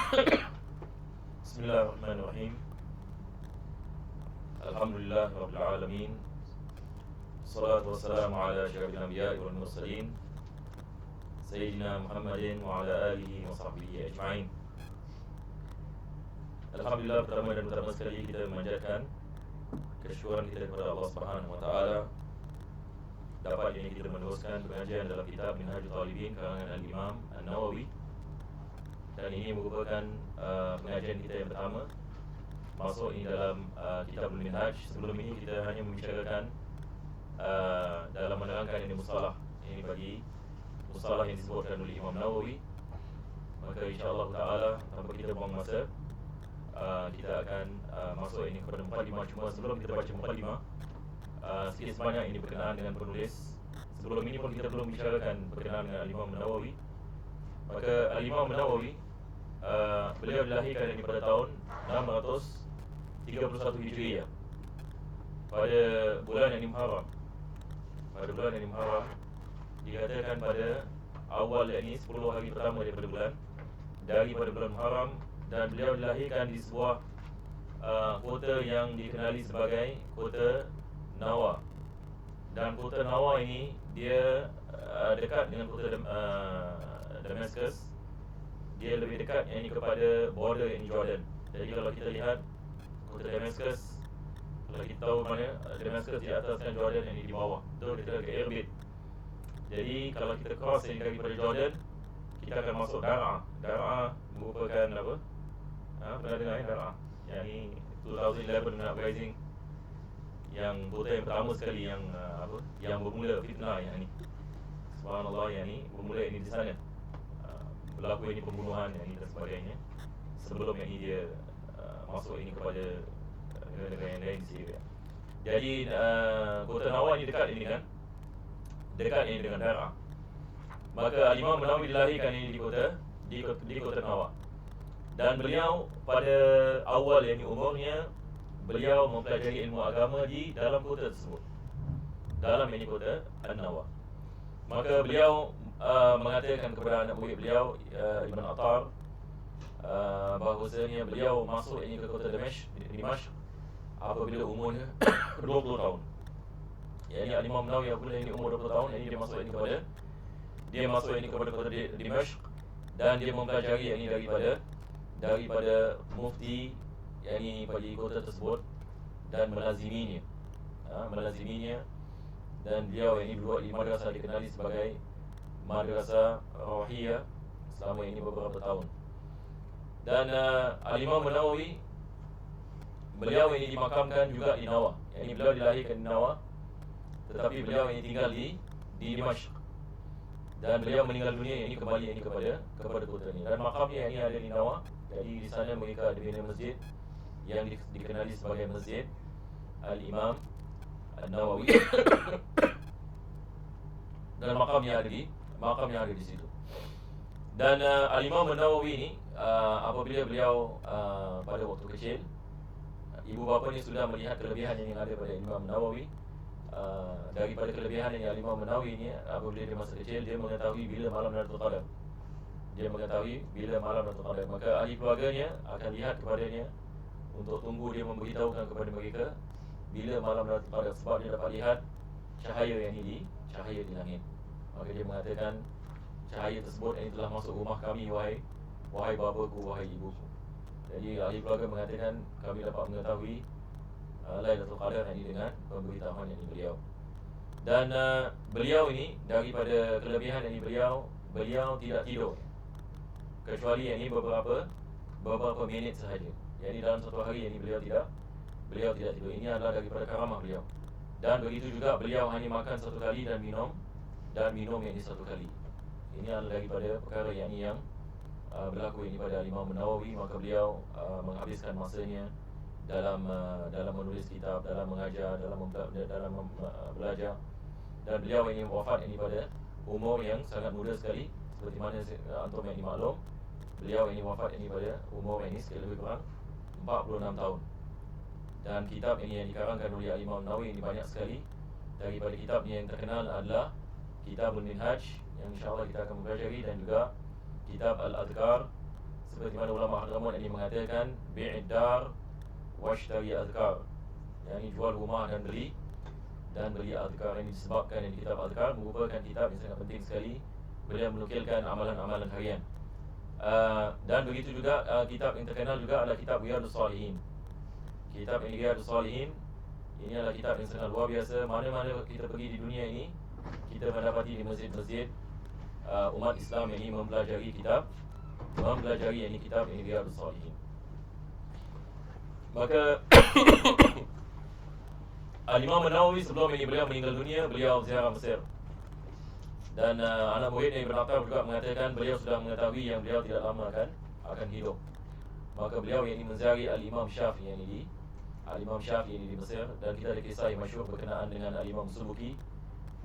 Bismillahirrahmanirrahim. Alhamdulillah Rabbil Alamin. Salatu wassalamu ala asyrafil anbiya'i wal mursalin Sayyidina Muhammadin wa ala alihi wa sahbihi ajma'in. Alhamdulillah, pertama dan utama sekali kita memanjatkan kesyukuran kita kepada Allah Subhanahu wa taala dapat ini kita meneruskan pengajian dalam kitab Minhajul Talibin karangan Al-Imam An-Nawawi. Dan ini merupakan pengajian kita yang pertama masuk ini dalam kitab Al-Minhaj. Sebelum ini kita hanya membicarakan dalam menerangkan ini mustalah. Ini bagi mustalah yang disebutkan oleh Imam Nawawi. Maka insyaAllah ta'ala tanpa kita buang masa, kita akan masuk ini kepada Muqaddimah. Cuma sebelum kita baca Muqaddimah, sikit sebanyak ini berkenaan dengan penulis. Sebelum ini pun kita belum bicarakan berkenaan dengan Al-Imam Nawawi. Maka Al-Imam Nawawi, beliau dilahirkan ini pada tahun 631 Hijriah pada bulan yang Muharram. Pada bulan yang Muharram, dikatakan pada awal yakni 10 hari pertama daripada bulan Muharram. Dan beliau dilahirkan di sebuah kota yang dikenali sebagai kota Nawa. Dan kota Nawa ini dia dekat dengan kota Damascus. Dia lebih dekat ini kepada border ini Jordan. Jadi kalau kita lihat kota Damascus, kalau kita tahu mana Damascus di atas dan Jordan yang di bawah, itu kita ke Erbil. Jadi kalau kita cross ini daripada Jordan, kita akan masuk Dar'a. Dar'a merupakan apa? Pernah dengar Dar'a? Yang ini 2011 uprising, yang kota yang pertama sekali yang yang bermula fitnah yang ini. Subhanallah, yang ini bermula ini di sana. Berlaku ini pembunuhan yang ini dan sebagainya. Sebelum yang ini dia masuk ini kepada negara-negara yang lain di Syria. Jadi kota Nawa ini dekat ini kan, dekat ini dengan Dar'a. Maka Imam Nawawi dilahirkan ini di kota Nawa. Dan beliau pada awal yang umurnya, beliau mempelajari ilmu agama di dalam kota tersebut, dalam ini kota An-Nawa. Maka beliau mengatakan kepada anak murid beliau, Ibn Attar, bahawasanya beliau masuk ini ke kota Dimashq apabila umurnya 20 tahun. Yang Imam Nawawi apabila ini umur 20 tahun, ini dia masuk ini kepada kota Dimashq. Dan dia mempelajari ini daripada mufti yang ini pada kota tersebut dan melaziminya. Dan beliau ini duduk di madrasah dikenali sebagai Madrasah Rawahiyah selama ini beberapa tahun. Dan Al-Imam Nawawi, beliau ini dimakamkan juga di Nawa. Yang ini beliau dilahirkan di Nawa, tetapi beliau ini tinggal di Dimashq. Dan beliau meninggal dunia ini kembali ini kepada kota ini. Dan makamnya ini ada di Nawa. Jadi di sana mereka ada bina masjid yang dikenali sebagai Masjid Al-Imam An-Nawawi. Dan makamnya ada di situ. Dan Al-Imam An-Nawawi ini apabila beliau pada waktu kecil, ibu bapanya sudah melihat kelebihan yang ada pada Imam Nawawi. Daripada kelebihan yang Imam Nawawi ini, apabila dia masa kecil, dia mengetahui bila malam Lailatul Qadar. Maka ahli keluarganya akan lihat kepadanya untuk tunggu dia memberitahukan kepada mereka bila malam Lailatul Qadar, sebab dia dapat lihat cahaya di langit. Maka dia mengatakan, cahaya tersebut ini telah masuk rumah kami, wahai babaku, wahai ibuku. Jadi ahli keluarga mengatakan kami dapat mengetahui Lailatul Qadar ini dengan pemberitahuan yang beliau. Dan beliau ini, daripada kelebihan ini beliau tidak tidur, kecuali ini beberapa minit sahaja. Jadi dalam satu hari ini beliau tidak tidur. Ini adalah daripada karamah beliau. Dan begitu juga beliau hanya makan satu kali dan minum yang satu kali. Ini adalah daripada perkara yang berlaku ini pada Imam Nawawi. Maka beliau menghabiskan masanya dalam menulis kitab, dalam mengajar, dalam belajar. Dan beliau ini wafat ini pada umur yang sangat muda sekali. Seperti mana antum yang dimaklum, beliau ini wafat ini pada umur ini lebih kurang 46 tahun. Dan kitab ini yang dikarangkan oleh Imam Nawawi ini banyak sekali. Daripada kitabnya yang terkenal adalah Kitab Al-Minhaj, yang insyaAllah kita akan mempelajari, dan juga Kitab Al-Adhkar, Seperti mana ulama Hadramaut ini mengatakan bi'id dar washtari azkar, yakni jual rumah dan beli azkar. Ini disebabkan yang kitab azkar merupakan kitab yang sangat penting sekali. Beliau menukilkan amalan-amalan harian. Dan begitu juga kitab yang terkenal juga adalah kitab Riyadhus Shalihin. Kitab Riyadhus Shalihin ini adalah kitab yang sangat luar biasa. Mana-mana kita pergi di dunia ini, kita mendapati di masjid-masjid umat Islam ini mempelajari kitab Riyadhus Shalihin. Maka Al-Imam An-Nawawi sebelum ini beliau meninggal dunia, beliau ziarah Mesir. Dan anak murid Ibn Attar juga mengatakan beliau sudah mengetahui yang beliau tidak lama akan hidup. Maka beliau yang ini menziarahi Al-Imam Syafi'i ini di Mesir. Dan kita ada kisah yang masyhur berkenaan dengan Al-Imam Subuki.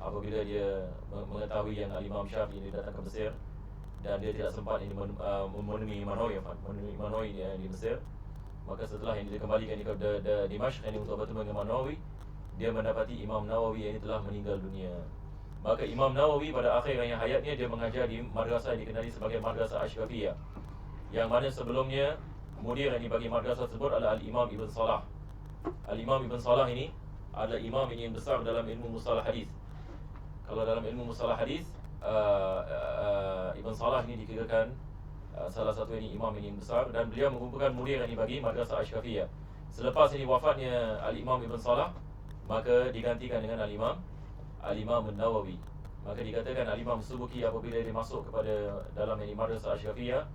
Apabila dia mengetahui yang Al-Imam Syafi'i ini datang ke Mesir, dan dia tidak sempat ini menemui Imam Nawawi di Mesir. Maka setelah ini dia kembalikan ke Dimashq ini untuk bertemu dengan Imam Nawawi, dia mendapati Imam Nawawi ini telah meninggal dunia. Maka Imam Nawawi pada akhir hayatnya dia mengajar di madrasah yang dikenali sebagai Madrasah Ashrafiyah, yang mana sebelumnya mudir yang dibagi madrasah tersebut adalah Al-Imam Ibn Salah. Al-Imam Ibn Salah ini adalah imam yang besar dalam ilmu mustalah hadis. Kalau dalam ilmu mustalah hadis, Ibn Salah ini dikirakan salah satu ini imam yang besar, dan beliau mengumpulkan mudir yang dibagi Madrasah Ashrafiyah. Selepas ini wafatnya Al-Imam Ibn Salah, maka digantikan dengan Al-Imam An-Nawawi. Maka dikatakan Al-Imam Subuki apabila dia masuk kepada dalam ini Madrasah Ashrafiyah,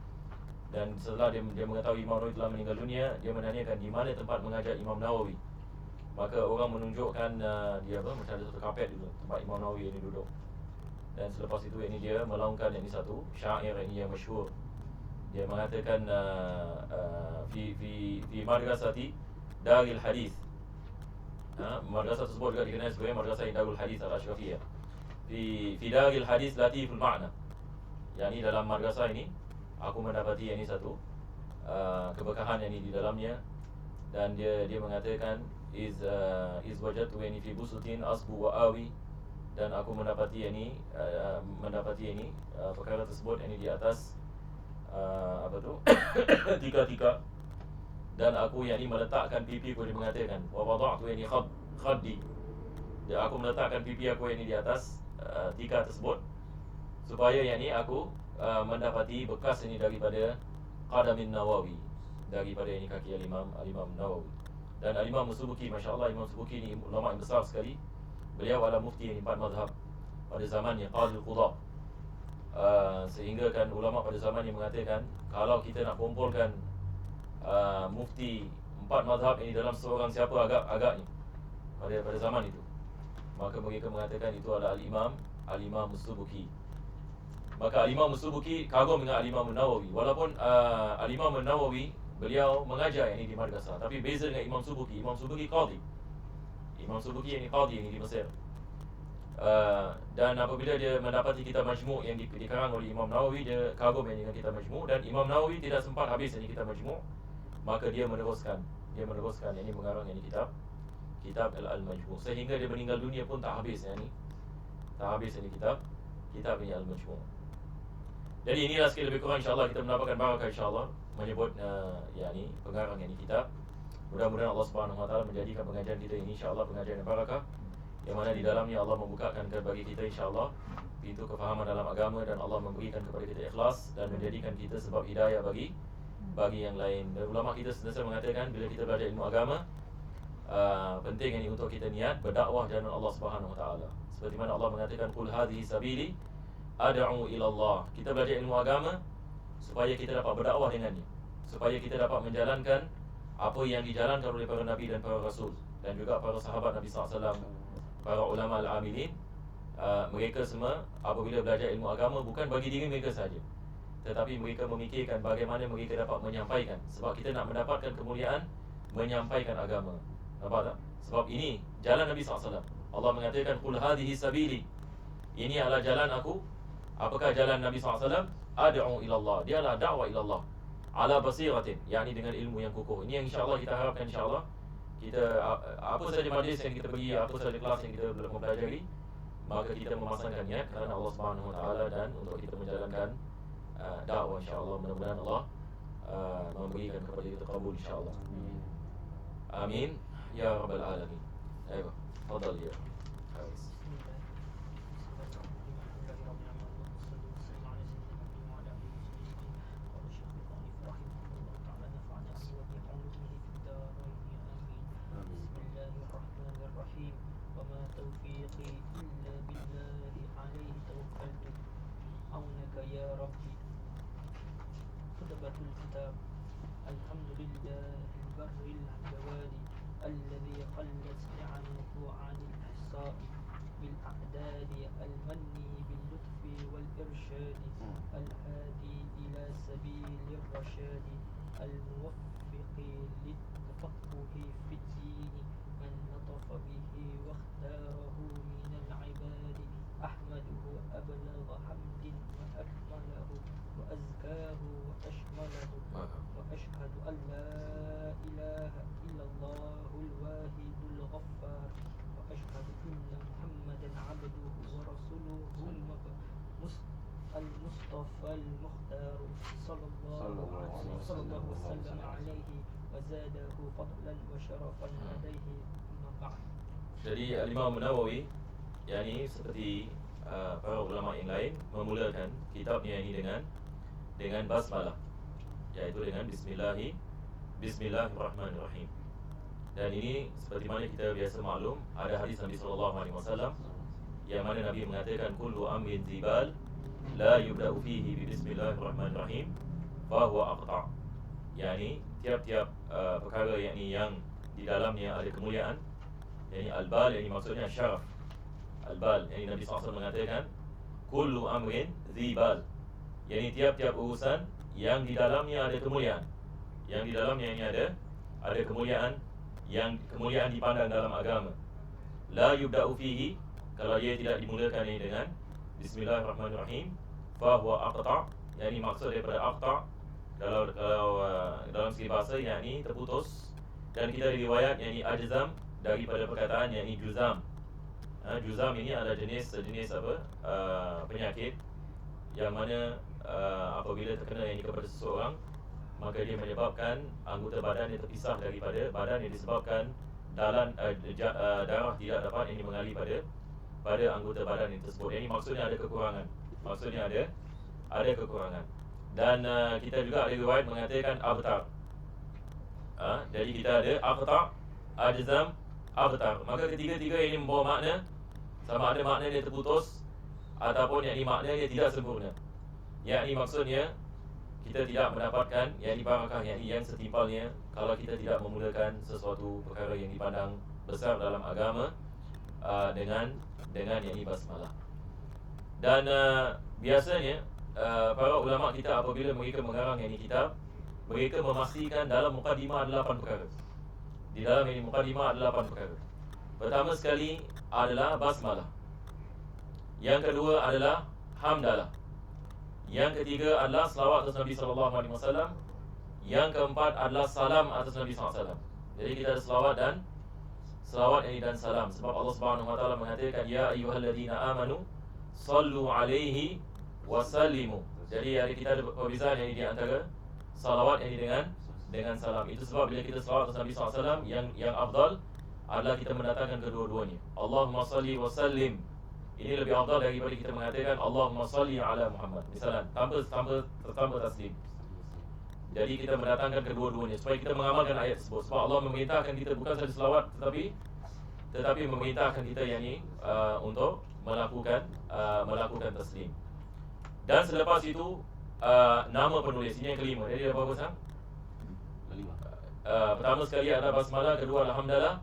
dan setelah dia mengetahui Imam Nawawi telah meninggal dunia, dia menanyakan di mana tempat mengajar Imam Nawawi. Maka orang menunjukkan dia macam ada satu kapet dulu tempat Imam Nawawi ini duduk. Dan selepas itu ini dia melaungkan ini satu syair ini yang masyhur. Dia mengatakan fi madrasati Daril Hadis. Madrasah tersebut juga dikenal sebagai Madrasah Darul Hadis Al-Ashrafiyah. Fi Daril Hadis Latiful Ma'na. Yani dalam madrasah ini aku mendapati ini satu keberkahan yang di dalamnya. Dan dia mengatakan is wajadtu yani fi busutin asbu wa awi, dan aku mendapati ini perkara tersebut ini di atas tika-tika, dan aku yakni meletakkan pipiku. Dia mengatakan wa wada'tu yani khaddi, dan aku meletakkan pipi aku ini di atas tika tersebut, supaya yakni aku mendapati bekas ini daripada qadamin Nawawi, daripada ini kaki Al-Imam Nawawi. Dan Al-Imam Subuki, masya-Allah, Imam Subuki ini ulama yang besar sekali. Beliau adalah mufti yang 4 mazhab pada zamannya, Qadhi Qudha. Sehingga kan ulama pada zaman yang mengatakan kalau kita nak kumpulkan mufti 4 mazhab ini dalam seorang siapa agaknya pada zaman itu, maka mereka mengatakan itu adalah Al-Imam Subuki. Maka Al-Imam Subuki kagum dengan Al-Imam Nawawi. Walaupun Al-Imam Nawawi beliau mengajar ini di madrasah, tapi beza dengan Imam Subuki. Imam Subuki qadhi. Imam Subuki ini qadhi ini di Mesir. Dan apabila dia mendapati kitab Majmu' yang dikarang oleh Imam Nawawi, dia kagum dengan kitab Majmu', dan Imam Nawawi tidak sempat habis ini kitab Majmu', maka dia meneruskan ini mengarang ini kitab Al-Majmu', sehingga dia meninggal dunia pun tak habis ini kitab ini Al-Majmu'. Jadi inilah sikit lebih kurang, insyaAllah kita mendapatkan barakah insyaAllah menyebut pengarang ini kitab. Mudah-mudahan Allah Subhanahu Wa Taala menjadikan pengajian kita ini insyaAllah pengajian yang barakah, yang mana di dalamnya Allah membukakan bagi kita insyaAllah pintu kefahaman dalam agama, dan Allah memberikan kepada kita ikhlas dan menjadikan kita sebab hidayah bagi yang lain. Dan ulama kita sentiasa mengatakan bila kita belajar ilmu agama, penting ini untuk kita niat berdakwah jalan Allah Subhanahu Wa Taala. Seperti mana Allah mengatakan qul hadhihi sabili ad'u ila Allah. Kita belajar ilmu agama supaya kita dapat berdakwah dengannya, supaya kita dapat menjalankan apa yang dijalankan oleh para nabi dan para rasul, dan juga para sahabat Nabi SAW, para ulama al-amilin. Mereka semua apabila belajar ilmu agama bukan bagi diri mereka saja, tetapi mereka memikirkan bagaimana mereka dapat menyampaikan. Sebab kita nak mendapatkan kemuliaan menyampaikan agama. Nampak tak? Sebab ini jalan Nabi SAW. Allah mengatakan qul hadhihi sabili, ini adalah jalan aku. Apakah jalan Nabi SAW? Ad'u ila Allah, dia adalah dakwah ila Allah ala basiratin, yakni dengan ilmu yang kukuh. Ini yang insyaAllah kita harapkan. InsyaAllah kita apa saja majlis yang kita pergi, apa saja kelas yang kita mempelajari, maka kita memasangkan niat kerana Allah Subhanahu Wa Taala dan untuk kita menjalankan dakwah insyaAllah. Mudah-mudahan Allah memberikan kepada kita kabul insya-Allah. Amin ya rabbal alamin. Ayo, tafadhal ya. Haris. وما توفيقي إلا بالله عليه توكلت عونك يا ربي. خطبة الكتاب. الحمد لله البر الجواد الذي قلت نعمه عن الإحصاء بالأعداد المني باللطف والإرشاد الهادي إلى سبيل الرشاد الموفق للتفقه في الدين من لطف به واختاره من العباد. أحمده أبلغ حمد وأكمله وأزكاه وأشمله وأشهد أن لا إله إلا الله الواحد الغفار وأشهد أن محمدا عبده ورسوله المصطفى المختار صلى الله وسلم عليه وزاده فضلا وشرفا لديه. أما بعد. Jadi Imam Nawawi yakni seperti para ulama yang lain memulakan kitabnya ini dengan basmalah, yaitu dengan Bismillahirrahmanirrahim. Dan ini seperti mana kita biasa maklum, ada hadis Nabi SAW yang mana Nabi mengatakan kullu amrin zibal la yubda'u fihi bi Bismillahirrahmanirrahim fa huwa aqta'. Yani tiap-tiap perkara yang di dalamnya ada kemuliaan, yani al-bal, yani maksudnya syaraf. Al-bal, yani Nabi SAW mengatakan kullu amrin zibal, yani tiap-tiap urusan yang di dalamnya ada kemuliaan, yang di dalamnya ini ada kemuliaan, yang kemuliaan dipandang dalam agama. La yubda'u fihi, kalau dia tidak dimulakan ini dengan Bismillahirrahmanirrahim, fa huwa aqta', yani maksud daripada aqta' kalau dalam segi bahasa yakni terputus, dan kita riwayat yakni ajzam daripada perkataan yakni juzam. Juzam ini adalah jenis penyakit yang mana apabila terkena yang kepada seseorang, maka dia menyebabkan anggota badan yang terpisah daripada badan, yang disebabkan darah tidak dapat ini mengalir pada anggota badan yang tersebut. Ini maksudnya ada kekurangan. Ada kekurangan. Dan kita juga ada riwayat mengatakan abtar. Jadi kita ada aqta', ajzam, abtar. Maka ketiga-tiga ini membawa makna, sama ada makna dia terputus ataupun yakni makna dia tidak sempurna. Yakni maksudnya kita tidak mendapatkan yakni barakah yang setimpalnya kalau kita tidak memulakan sesuatu perkara yang dipandang besar dalam agama dengan yakni basmalah. Dan biasanya para ulama kita apabila mereka mengarang yakni kitab, mereka memastikan dalam mukadimah ada 8 perkara. Di dalam ini mukadimah ada 8 perkara. Pertama sekali adalah basmalah. Yang kedua adalah hamdalah. Yang ketiga adalah selawat atas Nabi SAW. Yang keempat adalah salam atas Nabi SAW. Jadi kita ada selawat ini dan salam. Sebab Allah Subhanahu Wa Taala mengatakan ya ayyuhalladzina amanu sallu alaihi wa sallimu. Jadi hari kita ada perbezaan yang di antara salawat ini dengan salam. Itu sebab bila kita selawat atas Nabi SAW, yang afdal adalah kita mendatangkan kedua-duanya. Allahumma salli wa sallim. Ini lebih afdal daripada kita mengatakan Allahumma salli ala Muhammad. Misalnya tanpa taslim. Jadi kita mendatangkan kedua-duanya supaya kita mengamalkan ayat tersebut. Sebab Allah memerintahkan kita bukan sahaja selawat tetapi memerintahkan kita yakni untuk melakukan taslim. Dan selepas itu nama penulis, ini yang kelima. Jadi ada berapa pasang? Pertama sekali adalah basmalah, kedua alhamdulillah,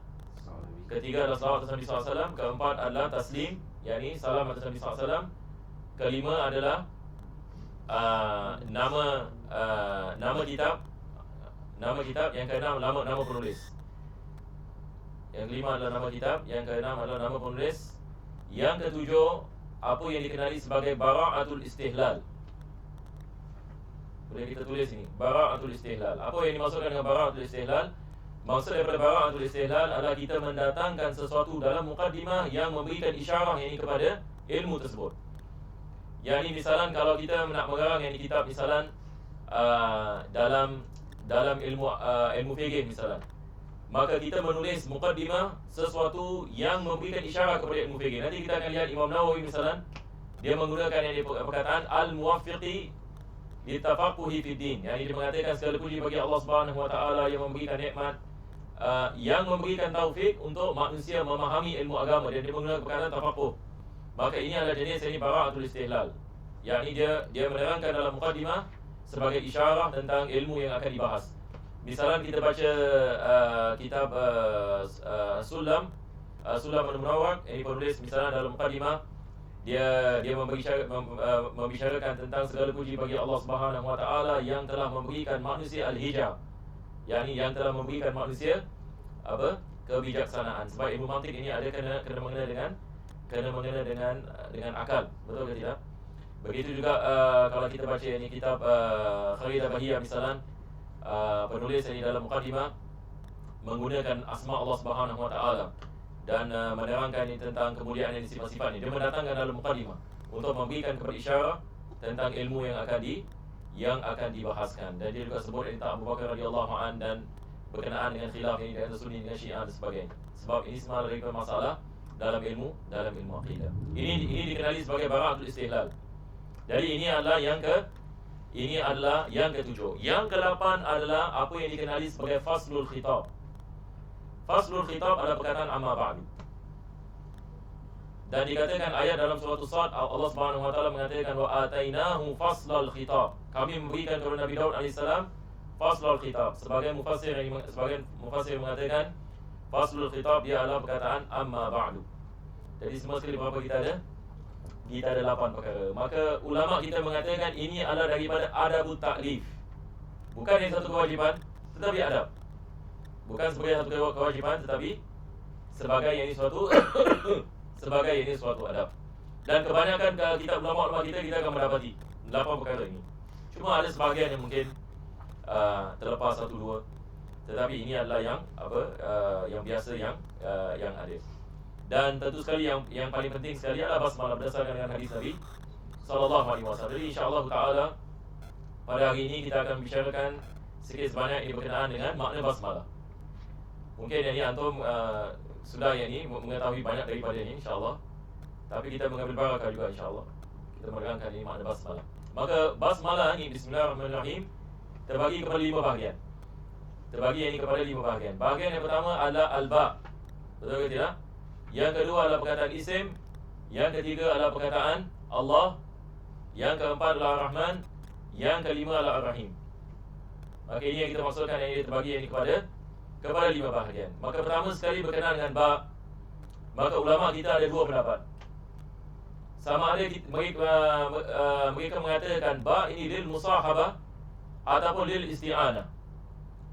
ketiga adalah salawat atas Nabi SAW, keempat adalah taslim, yakni salam atas Nabi SAW, kelima adalah nama kitab, yang keenam nama penulis. Yang kelima adalah nama kitab, yang keenam adalah nama penulis, yang ketujuh apa yang dikenali sebagai bara'atul istihlal. Boleh kita tulis ini, bara'atul istihlal. Apa yang dimaksudkan dengan bara'atul istihlal? Maksud daripada bara'atul istihlal adalah kita mendatangkan sesuatu dalam mukaddimah yang memberikan isyarah yang ini kepada ilmu tersebut. Yang ini misalan kalau kita nak mengarang yang ini kitab misalan dalam ilmu fikih misalnya, maka kita menulis muqaddimah sesuatu yang memberikan isyarat kepada ilmu fikih. Nanti kita akan lihat Imam Nawawi misalnya, dia menggunakan yang perkataan al-muwaffiqi litafaqquhi fid din. Yang dia mengatakan segala puji bagi Allah Subhanahu wa taala yang memberikan nikmat, yang memberikan taufik untuk manusia memahami ilmu agama, dan dia menggunakan perkataan tafaqquh. Maka ini adalah jenis ini bara'atul istihlal. Yang ini dia menerangkan dalam muqaddimah sebagai isyarat tentang ilmu yang akan dibahas. Misalnya kita baca kitab Sulam Al-Munawwar, ini penulis misalnya dalam muqaddimah dia membicarakan tentang segala puji bagi Allah Subhanahu wa taala yang telah memberikan manusia al-hijab. yakni yang telah memberikan manusia kebijaksanaan. Sebab ilmu mantik ini ada kena mengena dengan akal, betul ke tidak? Begitu juga kalau kita baca ini kitab Kharidah Bahiyah misalnya, penulis ini dalam muqaddimah menggunakan asma Allah Subhanahu wa taala dan menerangkan ini tentang kemuliaan yang sifat-sifat ini. Dia mendatangkan dalam muqaddimah untuk memberikan kepada isyarat tentang ilmu yang akan dibahaskan. Dan dia juga sebut tentang Abu Bakar radhiyallahu an dan berkenaan dengan khilaf ini dengan Sunni dengan Syiah dan sebagainya. Sebab ini semua adalah masalah dalam ilmu akidah. Ini dikenali sebagai bara'atul istihlal. Jadi ini adalah yang ketujuh. Yang ke-8 adalah apa yang dikenali sebagai faslul khitab. Faslul khitab adalah perkataan amma ba'du. Dan dikatakan ayat dalam surah As-Sad, Allah Subhanahu wa taala mengatakan wa atainahu faslal khitab. Kami memberikan kepada Nabi Daud alaihissalam faslul khitab. Sebagian mufassir mengatakan faslul khitab dia adalah perkataan amma ba'du. Jadi semua sekali berapa kita ada? Kita ada 8 perkara. Maka ulama kita mengatakan ini adalah daripada adabut ta'lif. Bukan yang satu kewajiban, tetapi adab. Bukan sebagai satu kewajiban, tetapi sebagai yang ini suatu adab. Dan kebanyakan kitab ulama-ulama kita akan mendapati 8 perkara ini. Cuma ada sebahagian yang mungkin terlepas 1-2. Tetapi ini adalah yang biasa yang ada. Dan tentu sekali yang paling penting sekali adalah basmalah berdasarkan dengan hadis Nabi sallallahu alaihi wasallam. Jadi insyaallah taala pada hari ini kita akan bicarakan sedikit sebanyak ini berkenaan dengan makna basmalah. Mungkin yang ini antum sudah yang ini mengetahui banyak daripada ini insyaallah. Tapi kita mengambil barakah juga insyaallah. Kita menerangkan ini makna basmalah. Maka basmalah ini bismillahirrahmanirrahim terbagi kepada 5 bahagian. Bahagian yang pertama adalah al-ba. Betul ke tidak? Yang kedua adalah perkataan isim. Yang ketiga adalah perkataan Allah. Yang keempat adalah Ar-Rahman. Yang kelima adalah Ar-Rahim. Maka ini yang kita maksudkan yang ini terbagi ini kepada 5 bahagian. Maka pertama sekali berkenaan dengan ba. Maka ulama kita ada 2 pendapat. Sama ada mereka mengatakan ba ini lil musahabah ataupun lil isti'anah.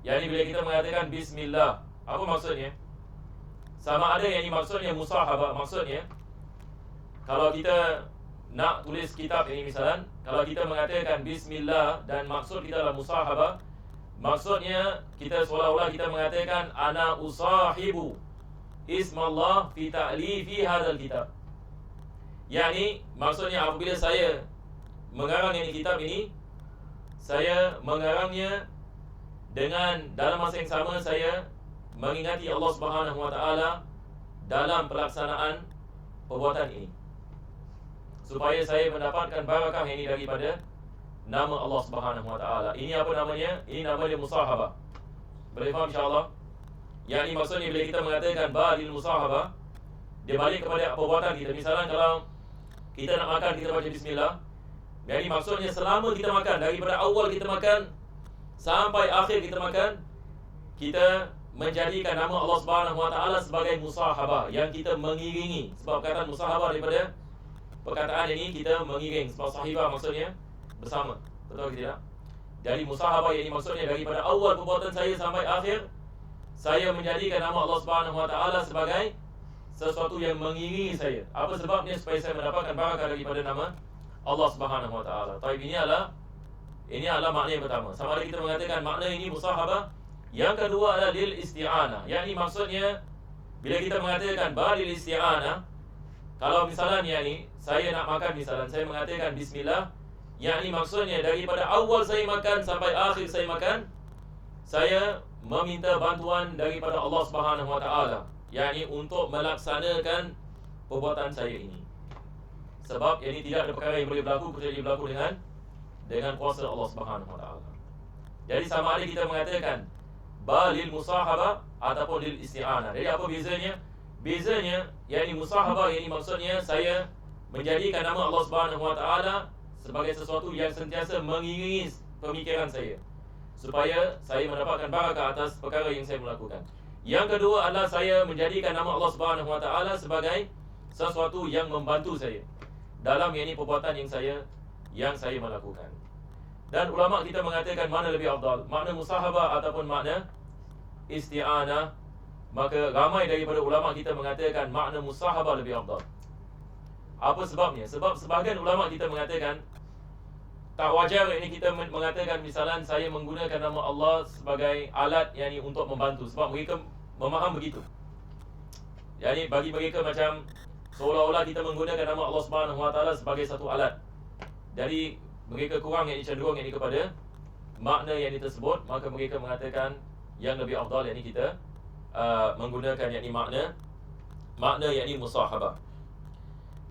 Yani bila kita mengatakan bismillah, apa maksudnya? Sama ada yang maksudnya musahabah. Maksudnya kalau kita nak tulis kitab ini misalnya, kalau kita mengatakan bismillah dan maksud kita adalah musahabah, maksudnya kita seolah-olah kita mengatakan ana usahibu ismallah fi ta'lifi hadzal kitab. Yani maksudnya apabila saya mengarang ini kitab ini, saya mengarangnya dengan dalam masa yang sama saya mengingati Allah Subhanahu wa taala dalam pelaksanaan perbuatan ini, supaya saya mendapatkan barakah ini daripada nama Allah Subhanahu wa taala. Ini apa namanya? Ini namanya musahabah. Boleh faham insya-Allah? Yang ini maksudnya bila kita mengatakan balil musahabah, dia balik kepada perbuatan kita. Misalnya kalau kita nak makan, kita baca bismillah. Jadi maksudnya selama kita makan, daripada awal kita makan sampai akhir kita makan, kita menjadikan nama Allah Subhanahu wa taala sebagai musahabah yang kita mengiringi. Sebab perkataan musahabah daripada perkataan ini kita mengiring. Sebab sahibah maksudnya bersama. Betul ke tidak? Jadi musahabah ini maksudnya daripada awal perbuatan saya sampai akhir, saya menjadikan nama Allah Subhanahu wa taala sebagai sesuatu yang mengiringi saya. Apa sebabnya? Supaya saya mendapatkan barakah daripada nama Allah Subhanahu wa taala. Tapi ini adalah makna yang pertama. Sama ada kita mengatakan makna ini musahabah. Yang kedua adalah lil isti'anah. Yang ini maksudnya bila kita mengatakan balil isti'anah, kalau misalnya ni saya nak makan misalnya, saya mengatakan bismillah, yakni maksudnya daripada awal saya makan sampai akhir saya makan, saya meminta bantuan daripada Allah Subhanahu Wa Taala, yakni untuk melaksanakan perbuatan saya ini. Sebab ini tidak ada perkara yang boleh berlaku kecuali berlaku dengan kuasa Allah Subhanahu Wa Taala. Jadi sama ada kita mengatakan balil musahabah ataupun lil isti'anah. Jadi apa bezanya? Bezanya yakni musahabah, yakni maksudnya saya menjadikan nama Allah Subhanahu Wa Taala sebagai sesuatu yang sentiasa mengiringi pemikiran saya, supaya saya mendapatkan barakah atas perkara yang saya melakukan. Yang kedua adalah saya menjadikan nama Allah Subhanahu Wa Taala sebagai sesuatu yang membantu saya dalam yakni perbuatan yang saya melakukan. Dan ulama kita mengatakan mana lebih afdal, makna musahabah ataupun makna isti'anah. Maka ramai daripada ulama kita mengatakan makna musahabah lebih afdal. Apa sebabnya? Sebab sebahagian ulama kita mengatakan tak wajar ini kita mengatakan misalnya saya menggunakan nama Allah sebagai alat yakni untuk membantu, sebab mereka memaham begitu. Yani bagi mereka macam seolah-olah kita menggunakan nama Allah Subhanahu Wa Taala sebagai satu alat. Jadi mereka kurang yakni cenderung yakni kepada makna yang tersebut, maka mereka mengatakan yang lebih afdal yakni kita menggunakan yakni makna yakni musahabah.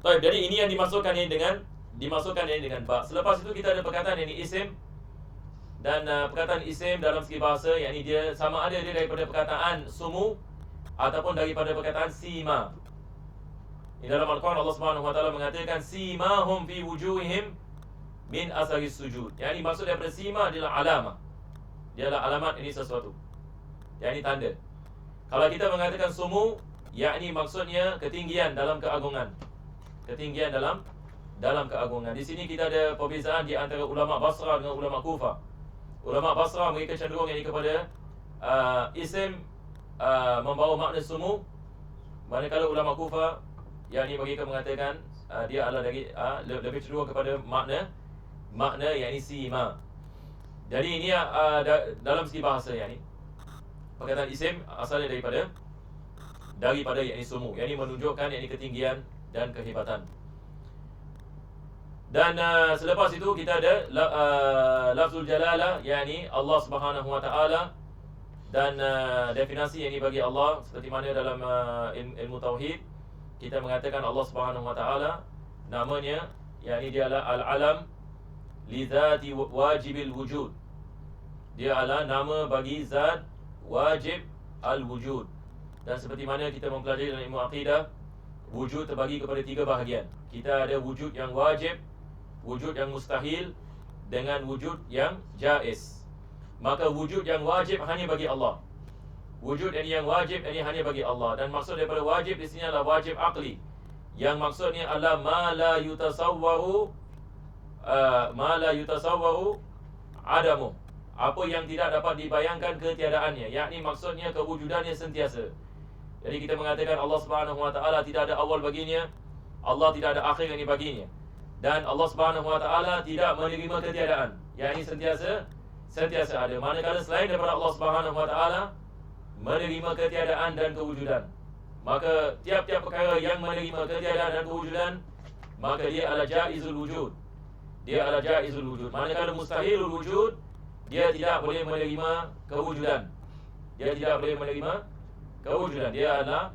Baik, jadi ini yang dimasukkan ini dengan ba. Selepas itu kita ada perkataan yakni isim, dan perkataan isim dalam segi bahasa yakni dia sama ada dia daripada perkataan sumu ataupun daripada perkataan sima. Di dalam Al-Quran Allah Subhanahu Wa Taala mengatakan simahum fi wujuhihim min asaris sujud. Yakni maksud daripada sima adalah alamah. Dia adalah alamat ini sesuatu. Yakni tanda. Kalau kita mengatakan sumu, yakni maksudnya ketinggian dalam keagungan. Ketinggian dalam keagungan. Di sini kita ada perbezaan di antara ulama Basrah dengan ulama Kufah. Ulama Basrah mereka cenderung yakni kepada isim membawa makna sumu, manakala ulama Kufah yakni mereka mengatakan dia adalah dari lebih cenderung kepada makna yakni sima. Jadi ini dalam segi bahasa yakni perkataan isim asalnya daripada yakni sumu, yakni menunjukkan yakni ketinggian dan kehebatan. Dan selepas itu kita ada lafzul jalalah, yakni Allah Subhanahu Wa Taala, dan definisi yakni bagi Allah seperti mana dalam ilmu tauhid kita mengatakan Allah Subhanahu Wa Taala namanya yakni dia adalah al-alam li dzati wajibil wujud. Dia adalah nama bagi zat wajib al-wujud. Dan seperti mana kita mempelajari dalam ilmu akidah, wujud terbagi kepada 3 bahagian. Kita ada wujud yang wajib, wujud yang mustahil, dengan wujud yang jaiz. Maka wujud yang wajib hanya bagi Allah. Wujud yang wajib ini hanya bagi Allah. Dan maksud daripada wajib di sini adalah wajib akli, yang maksudnya adalah ma la yutasawwaru adamu, apa yang tidak dapat dibayangkan ketiadaannya, yakni maksudnya kewujudannya sentiasa. Jadi kita mengatakan Allah Subhanahu Wa Taala tidak ada awal baginya, Allah tidak ada akhir yang baginya, dan Allah Subhanahu Wa Taala tidak menerima ketiadaan, yakni sentiasa ada. Manakala selain daripada Allah Subhanahu Wa Taala menerima ketiadaan dan kewujudan, maka tiap-tiap perkara yang menerima ketiadaan dan kewujudan, maka dia adalah jaizul wujud. Dia adalah jaizul wujud. Manakala mustahilul wujud, dia tidak boleh menerima kewujudan. Dia adalah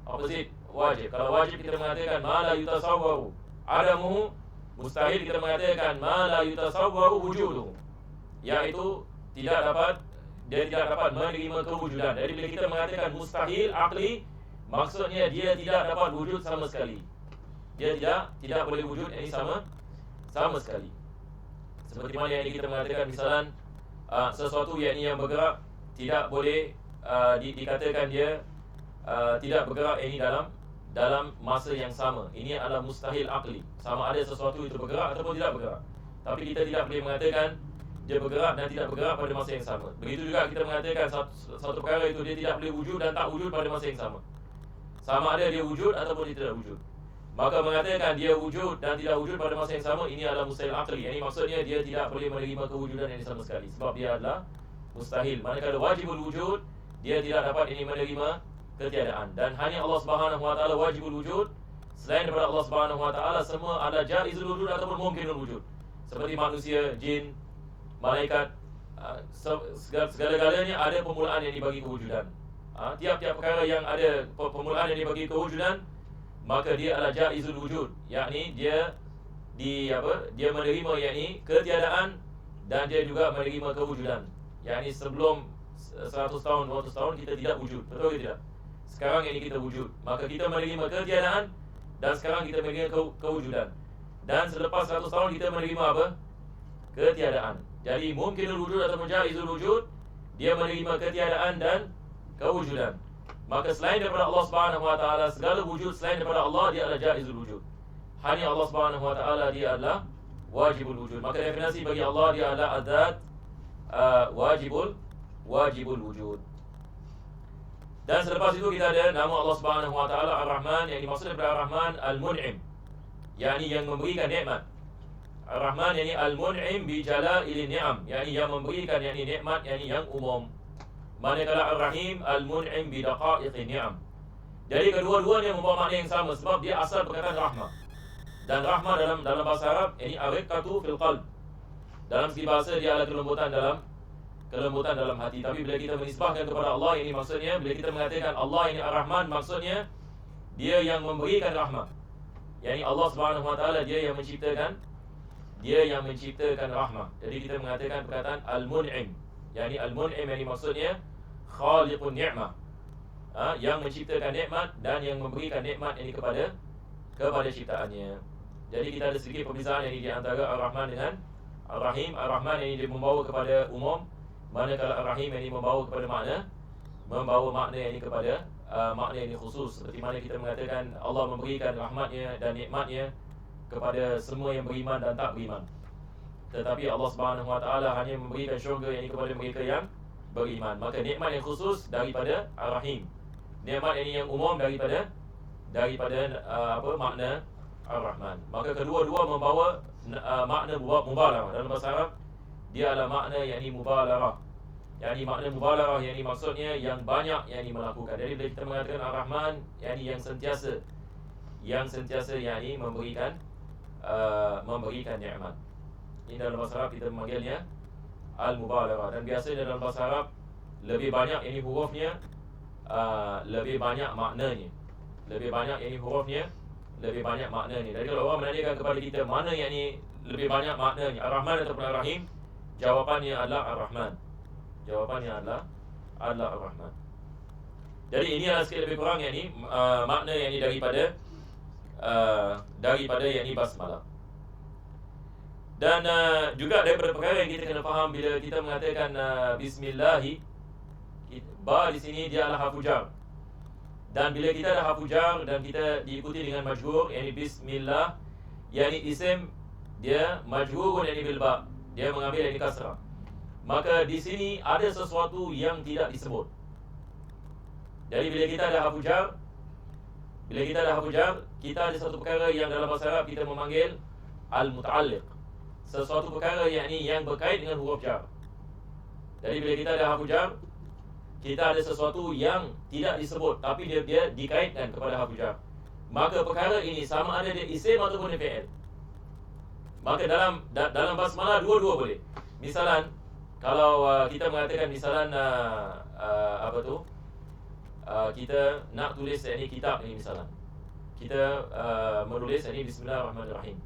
opposite wajib. Kalau wajib kita mengatakan ma la yutasawwaru adamuhu, mustahil kita mengatakan ma la yutasawwaru wujuduhu, iaitu dia tidak dapat menerima kewujudan. Jadi bila kita mengatakan mustahil akli, maksudnya dia tidak dapat wujud sama sekali. Dia tidak boleh wujud ini sama sekali. Seperti mana yang kita mengatakan misalan sesuatu yang bergerak tidak boleh dikatakan dia tidak bergerak ini dalam masa yang sama. Ini adalah mustahil akli. Sama ada sesuatu itu bergerak ataupun tidak bergerak. Tapi kita tidak boleh mengatakan dia bergerak dan tidak bergerak pada masa yang sama. Begitu juga kita mengatakan satu perkara itu dia tidak boleh wujud dan tak wujud pada masa yang sama. Sama ada dia wujud ataupun dia tidak wujud. Maka mengatakan dia wujud dan tidak wujud pada masa yang sama, ini adalah mustahil akli. Ini maksudnya dia tidak boleh menerima kewujudan ini sama sekali, sebab dia adalah mustahil. Manakala wajibul wujud, dia tidak dapat ini menerima ketiadaan. Dan hanya Allah Subhanahu Wa Taala wajibul wujud. Selain daripada Allah Subhanahu Wa Taala, semua adalah jaizul wujud ataupun mungkinul wujud. seperti manusia, jin, malaikat, segala-galanya ada permulaan yang dibagi kewujudan. Tiap-tiap perkara yang ada permulaan yang dibagi kewujudan, maka dia adalah jaizul wujud, yakni dia menerima yakni ketiadaan, dan dia juga menerima kewujudan. Yakni sebelum 100 tahun, 200 tahun kita tidak wujud, betul ke tidak? Sekarang ini kita wujud, maka kita menerima ketiadaan, dan sekarang kita menerima kewujudan. Dan selepas 100 tahun kita menerima apa? Ketiadaan. Jadi mungkinul wujud atau jaizul wujud, dia menerima ketiadaan dan kewujudan. Maka selain daripada Allah Subhanahu wa taala, segala wujud selain daripada Allah dia adalah jaizul wujud. Hanya Allah Subhanahu wa taala dia adalah wajibul wujud. Maka definisi bagi Allah dia adalah adzat wajibul wujud. Dan selepas itu kita ada nama Allah Subhanahu wa taala Ar-Rahman, yang dimaksud daripada Ar-Rahman Al-Mun'im, yakni yang memberikan nikmat. Ar-Rahman yakni Al-Mun'im bi jala'il ni'am, yakni yang memberikan yakni nikmat yakni yang umum. Manakala Ar-Rahim Al-Mun'im bi daqa'iqin ni'am. Jadi kedua-duanya membawa makna yang sama sebab dia asal perkataan rahmah. Dan rahmah dalam bahasa Arab ini ariqatu fil qalb. Dalam segi bahasa dia adalah kelembutan dalam hati. Tapi bila kita menisbahkan kepada Allah, ini maksudnya bila kita mengatakan Allah ini Ar-Rahman, maksudnya dia yang memberikan rahmah. Yani Allah Subhanahu wa taala dia yang menciptakan rahmah. Jadi kita mengatakan perkataan Al-Mun'im. Yani Al-Mun'im ini maksudnya khaliqun ni'mah. Yang menciptakan nikmat dan yang memberikan nikmat ini kepada ciptaannya. Jadi kita ada sedikit perbezaan yang di antara Ar-Rahman dengan Ar-Rahim. Ar-Rahman ini dia membawa kepada umum, manakala Ar-Rahim ini membawa makna ini kepada makna ini khusus. Seperti mana kita mengatakan Allah memberikan rahmatnya dan nikmatnya kepada semua yang beriman dan tak beriman. Tetapi Allah Subhanahu wa taala hanya memberikan syurga ini kepada mereka yang beriman. Maka nikmat yang khusus daripada Ar-Rahim. Nikmat ini yang umum daripada makna Ar-Rahman. Maka kedua-dua membawa makna mubalarah. Dalam bahasa Arab dia adalah makna yakni mubalarah. Yakni makna mubalarah yakni maksudnya yang banyak yakni melakukan. Jadi bila kita mengatakan Ar-Rahman yakni yang sentiasa yakni memberikan nikmat. Ini dalam bahasa Arab kita memanggilnya al-mubalarah. Dan biasanya dalam bahasa Arab lebih banyak yakni hurufnya, lebih banyak maknanya. Lebih banyak yakni hurufnya, lebih banyak maknanya. Jadi kalau orang menanyakan kepada kita mana yakni lebih banyak maknanya, Ar-Rahman ataupun Ar-Rahim, jawapannya adalah Ar-Rahman. Ar-Rahman. Jadi ini adalah sikit lebih kurang yakni makna yakni daripada yakni basmalah. Dan juga daripada perkara yang kita kena faham bila kita mengatakan bismillahi, ba di sini dia adalah harfu jar. Dan bila kita ada harfu jar dan kita diikuti dengan majhur, yakni bismillah, yakni isim dia majhurun yakni bil ba, dia mengambil yakni kasrah. Maka di sini ada sesuatu yang tidak disebut. Jadi bila kita ada harfu jar, kita ada satu perkara yang dalam bahasa Arab kita memanggil al-muta'alliq. Sesuatu perkara yakni yang berkait dengan huruf jar. Jadi bila kita ada harfu jar, kita ada sesuatu yang tidak disebut tapi dia dikaitkan kepada harfu jar. Maka perkara ini sama ada dia isim ataupun dia fi'il. Maka dalam basmalah dua-dua boleh. Misalan kalau kita mengatakan misalan kita nak tulis ini kitab ini misalan. Kita menulis ini bismillahirrahmanirrahim.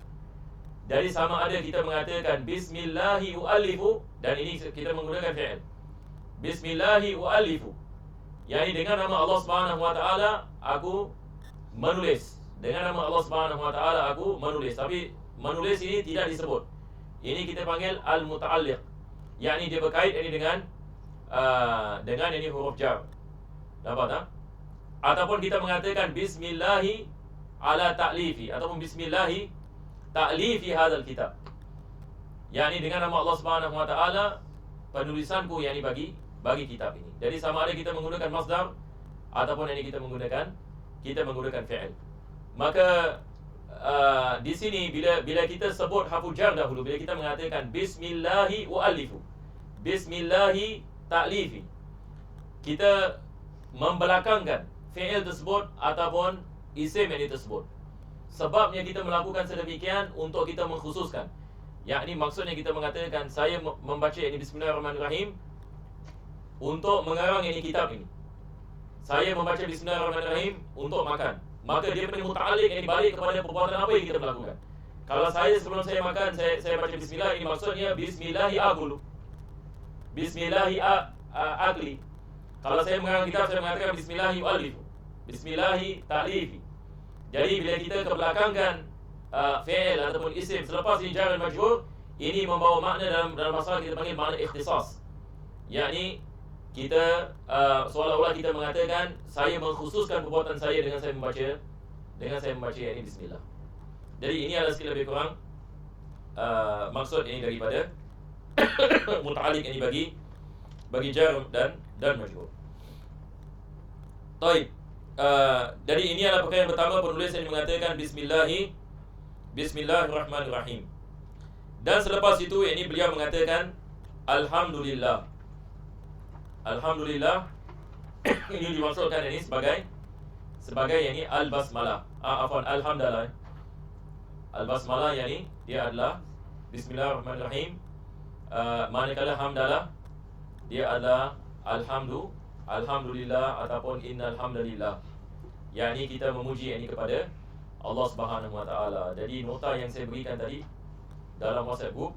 Jadi sama ada kita mengatakan bismillahi u'allifu, dan ini kita menggunakan fi'il. Bismillahi u'allifu, yakni dengan nama Allah Subhanahu wa taala aku menulis. Dengan nama Allah Subhanahu wa taala aku menulis. Tapi menulis ini tidak disebut. Ini kita panggil al-muta'alliq. Yakni dia berkait ini dengan ini huruf jar. Nampak tak? Ataupun kita mengatakan bismillahi ala ta'lifi, ataupun bismillahi ta'lifi hadzal kitab. Yakni dengan nama Allah Subhanahu wa taala penulisanku yakni bagi kitab ini. Jadi sama ada kita menggunakan masdar ataupun ini kita menggunakan fi'il. Maka di sini bila kita sebut harfu jar dahulu, bila kita mengatakan bismillahi u'allifu, bismillahi ta'lifi, kita membelakangkan fi'il tersebut ataupun isim yang tersebut. Sebabnya kita melakukan sedemikian untuk kita mengkhususkan, Yakni maksudnya kita mengatakan saya membaca ini Bismillahirrahmanirrahim untuk mengarang ini kitab ini. Saya membaca Bismillahirrahmanirrahim untuk makan. Maka dia punya muta'alliq yang balik kepada perbuatan apa yang kita lakukan. Kalau saya sebelum saya makan, saya baca Bismillah, ini maksudnya Bismillahi akulu, Bismillahi akli. Kalau saya mengarang kitab, saya mengatakan Bismillahi u'allifu, Bismillahi ta'lifi. Jadi bila kita kebelakangkan fi'il ataupun isim selepas ini jar dan majrur, ini membawa makna dalam masalah kita panggil makna ikhtisas. Yakni kita seolah-olah kita mengatakan saya mengkhususkan perbuatan saya dengan saya membaca ini Bismillah. Jadi ini adalah sikit lebih kurang maksud ini daripada muta'alliq ini bagi jar dan majrur. Baik. Jadi ini adalah perkara yang pertama, penulis yang mengatakan Bismillahirrahmanirrahim. Dan selepas itu ini beliau mengatakan Alhamdulillah. Alhamdulillah ini dimaksudkan ini sebagai ini al-basmalah. Alhamdulillah. Al-basmalah yani dia adalah Bismillahirrahmanirrahim. Manakala hamdalah dia adalah alhamdulillah ataupun innal hamdalillah. Yani kita memuji ini kepada Allah Subhanahu wa taala. Jadi nota yang saya berikan tadi dalam WhatsApp group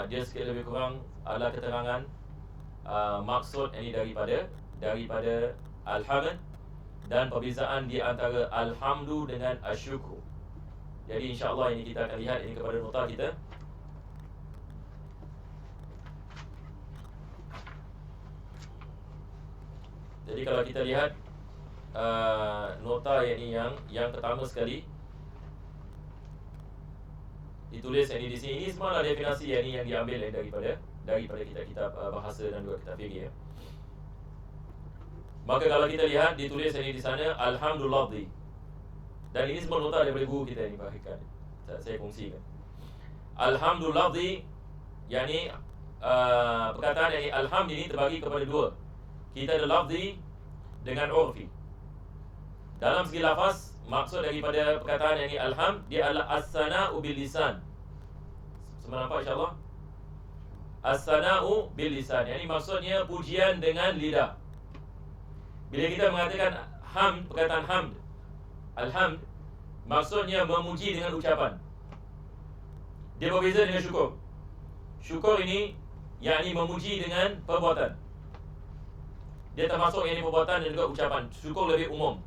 dia sikit lebih kurang adalah keterangan maksud ini daripada alhamd dan perbezaan di antara alhamdu dengan asyukru. Jadi insya-Allah ini kita akan lihat ini kepada nota kita. Jadi kalau kita lihat nota yang pertama sekali ditulis ini di sini, ini semua adalah definisi yang diambil daripada kitab-kitab bahasa dan juga kitab fikih. Maka kalau kita lihat ditulis ini di sana alhamdulillah. Dan ini semua nota daripada guru kita ini, bahagikan saya kongsikan. Alhamdulillah yakni perkataan yang alhamd ini terbagi kepada dua. Kita ada lafzi dengan urfi. Dalam segi lafaz, maksud daripada perkataan yang ini alhamd, dia adalah as-sana'u bil lisan. Semua nampak insya-Allah? As-sana'u bil lisan, yakni maksudnya pujian dengan lidah. Bila kita mengatakan hamd, perkataan hamd, alhamd, maksudnya memuji dengan ucapan. Dia berbeza dengan syukur. Syukur ini yakni memuji dengan perbuatan. Dia termasuk yang perbuatan dan juga ucapan. Syukur lebih umum.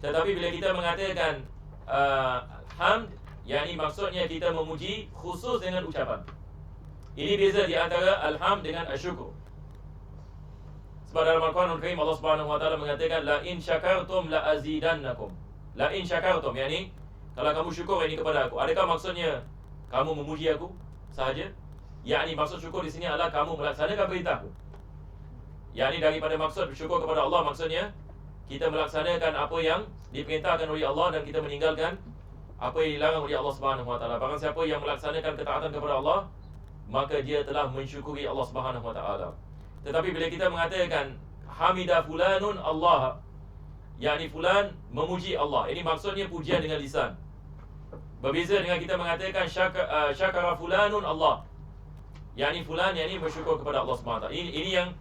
Tetapi bila kita mengatakan hamd, yakni maksudnya kita memuji khusus dengan ucapan. Ini beza di antara alhamd dengan asyukur. Sebab dalam Al-Quranul Karim Allah Subhanahu wa taala mengatakan la in syakartum la azidannakum. La in syakartum, yakni kalau kamu syukur ini kepada aku, adakah maksudnya kamu memuji aku sahaja? Yakni maksud syukur di sini adalah kamu melaksanakan perintahku. Yakni daripada maksud bersyukur kepada Allah, maksudnya kita melaksanakan apa yang diperintahkan oleh Allah dan kita meninggalkan apa yang dilarang oleh Allah Subhanahu wa taala. Barang siapa yang melaksanakan ketaatan kepada Allah, maka dia telah mensyukuri Allah Subhanahu wa taala. Tetapi bila kita mengatakan hamida fulanun Allah, yakni fulan memuji Allah, ini maksudnya pujian dengan lisan. Berbeza dengan kita mengatakan syakara fulanun Allah, yakni fulan yakni bersyukur kepada Allah Subhanahu wa taala. Ini yang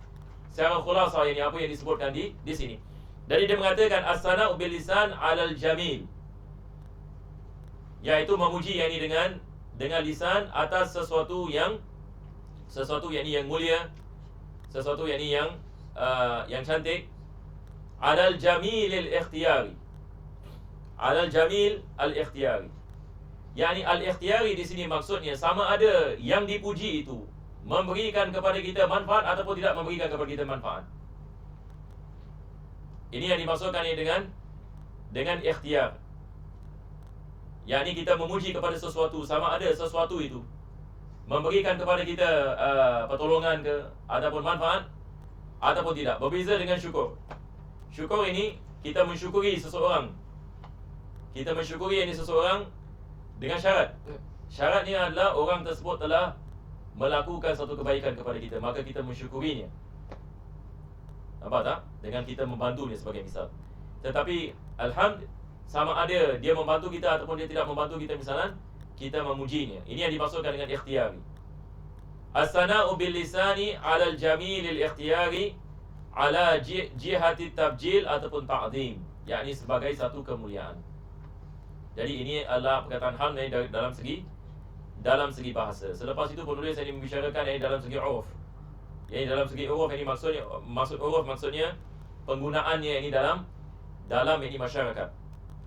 secara khulasah ini apa yang disebutkan di sini. Jadi dia mengatakan as-sana'u bil lisan 'alal jamil, yaitu memuji yakni dengan lisan atas sesuatu yang mulia, sesuatu yang cantik. 'Alal jamil al-ikhtiyari. 'Alal jamil al-ikhtiyari. Yakni al-ikhtiyari di sini maksudnya sama ada yang dipuji itu memberikan kepada kita manfaat ataupun tidak memberikan kepada kita manfaat. Ini yang dimaksudkan dengan ikhtiyar. Yakni kita memuji kepada sesuatu sama ada sesuatu itu memberikan kepada kita pertolongan ke ataupun manfaat ataupun tidak. Berbeza dengan syukur. Syukur ini kita mensyukuri seseorang. Kita mensyukuri ini seseorang dengan syarat. Syaratnya adalah orang tersebut telah melakukan satu kebaikan kepada kita, maka kita mensyukurinya. Nampak tak? Dengan kita membantunya sebagai misal. Tetapi alhamd sama ada dia membantu kita ataupun dia tidak membantu kita misalan, kita memujinya. Ini yang dimaksudkan dengan ikhtiyari. As-sana'u bil lisani 'ala al-jamil al-ikhtiyari 'ala jihati tabjil ataupun ta'zim, yakni sebagai satu kemuliaan. Jadi ini adalah perkataan hamd dalam segi bahasa. Selepas itu penulis ini membicarakan yang dalam segi uruf. Yang dalam segi uruf ini maksud uruf maksudnya penggunaannya ini dalam ini masyarakat.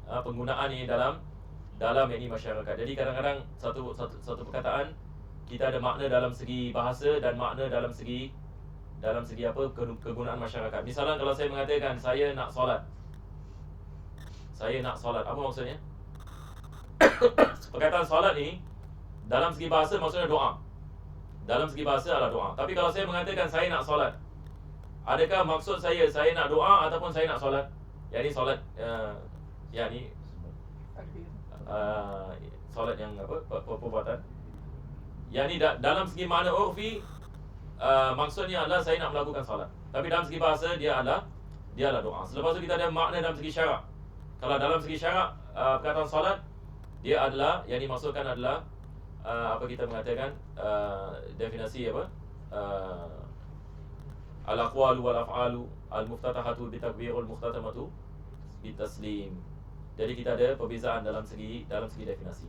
Penggunaan ini dalam ini masyarakat. Jadi kadang-kadang satu perkataan kita ada makna dalam segi bahasa dan makna dalam segi apa, kegunaan masyarakat. Misalnya kalau saya mengatakan saya nak solat. Saya nak solat, apa maksudnya? Perkataan solat ni dalam segi bahasa maksudnya doa. Dalam segi bahasa adalah doa. Tapi kalau saya mengatakan saya nak solat, adakah maksud saya nak doa ataupun saya nak solat? Yani solat yani solat yang apa, perbuatan. Yani dalam segi makna urfi maksudnya adalah saya nak melakukan solat. Tapi dalam segi bahasa dia adalah doa. Selepas itu kita ada makna dalam segi syarak. Kalau dalam segi syarak perkataan solat, dia adalah yang dimaksudkan adalah apa kita mengatakan definisi apa, al-aqwalu wal af'alu al-muftatahatu bitakbir wal mukhtatamatu bitaslim. Jadi kita ada perbezaan dalam segi definisi.